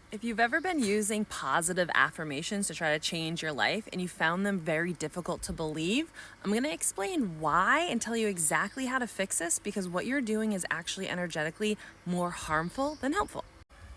If you've ever been using positive affirmations to try to change your life and you found them very difficult to believe, I'm going to explain why and tell you exactly how to fix this because what you're doing is actually energetically more harmful than helpful.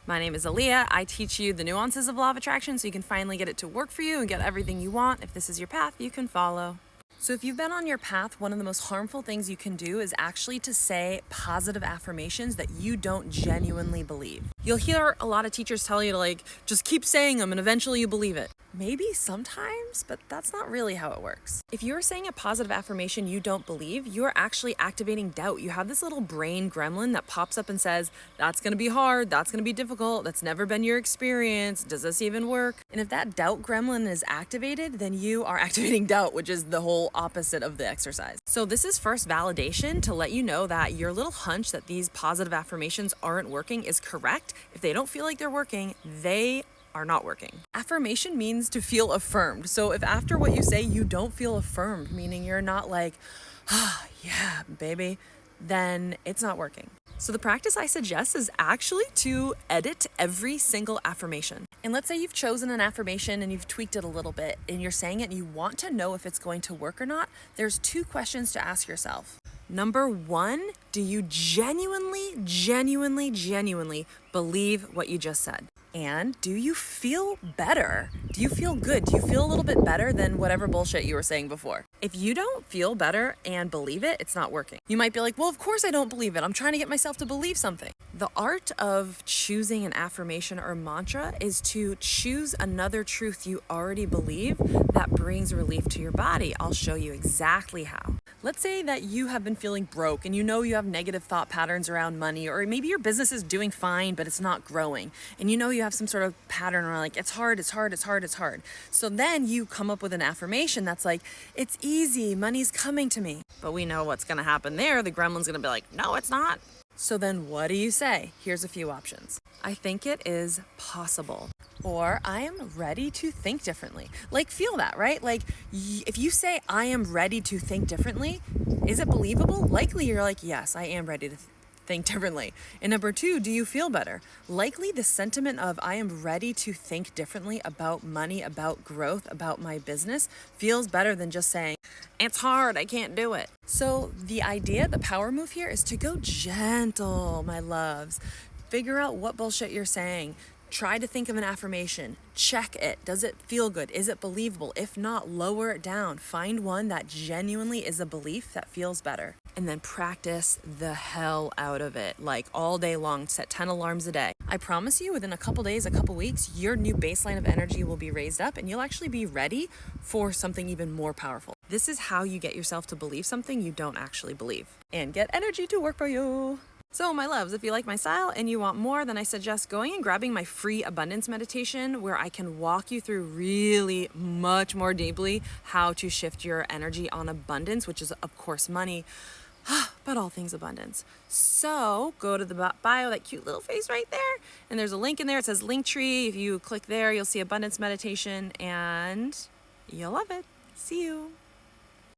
My name is Aaliyah. I teach you the nuances of law of attraction so you can finally get it to work for you and get everything you want. If this is your path, you can follow. So if you've been on your path, one of the most harmful things you can do is actually to say positive affirmations that you don't genuinely believe. You'll hear a lot of teachers tell you to just keep saying them and eventually you believe it. Maybe sometimes, but that's not really how it works. If you're saying a positive affirmation you don't believe, you're actually activating doubt. You have this little brain gremlin that pops up and says, that's going to be hard, that's going to be difficult, that's never been your experience, does this even work? And if that doubt gremlin is activated, then you are activating doubt, which is the whole opposite of the exercise. So this is first validation to let you know that your little hunch that these positive affirmations aren't working is correct. If they don't feel like they're working, they are not working. Affirmation means to feel affirmed. So if after what you say you don't feel affirmed, meaning you're not like, yeah, baby, then it's not working. So the practice I suggest is actually to edit every single affirmation. And let's say you've chosen an affirmation and you've tweaked it a little bit and you're saying it and you want to know if it's going to work or not. There's two questions to ask yourself. Number one, do you genuinely believe what you just said? And do you feel better? Do you feel good? Do you feel a little bit better than whatever bullshit you were saying before? If you don't feel better and believe it, it's not working. You might be like, well, of course I don't believe it. I'm trying to get myself to believe something. The art of choosing an affirmation or mantra is to choose another truth you already believe that brings relief to your body. I'll show you exactly how. Let's say that you have been feeling broke and you know you have negative thought patterns around money, or maybe your business is doing fine, but it's not growing. And you know you have some sort of pattern around it's hard. So then you come up with an affirmation that's like, it's easy, money's coming to me. But we know what's going to happen there. The gremlin's going to be like, no, it's not. So then what do you say? Here's a few options. I think it is possible. Or I am ready to think differently. Feel that, right? If you say I am ready to think differently, is it believable? Likely you're like, yes, I am ready to think differently. And number two, do you feel better? Likely the sentiment of I am ready to think differently about money, about growth, about my business feels better than just saying, it's hard, I can't do it. So the idea, the power move here is to go gentle, my loves. Figure out what bullshit you're saying. Try to think of an affirmation. Check it. Does it feel good? Is it believable? If not, lower it down. Find one that genuinely is a belief that feels better. And then practice the hell out of it, all day long. Set 10 alarms a day. I promise you, within a couple days, a couple weeks, your new baseline of energy will be raised up and you'll actually be ready for something even more powerful. This is how you get yourself to believe something you don't actually believe and get energy to work for you. So my loves, if you like my style and you want more, then I suggest going and grabbing my free abundance meditation where I can walk you through really much more deeply how to shift your energy on abundance, which is of course money, but all things abundance. So go to the bio, that cute little face right there, and there's a link in there. It says Linktree. If you click there, you'll see abundance meditation and you'll love it. See you.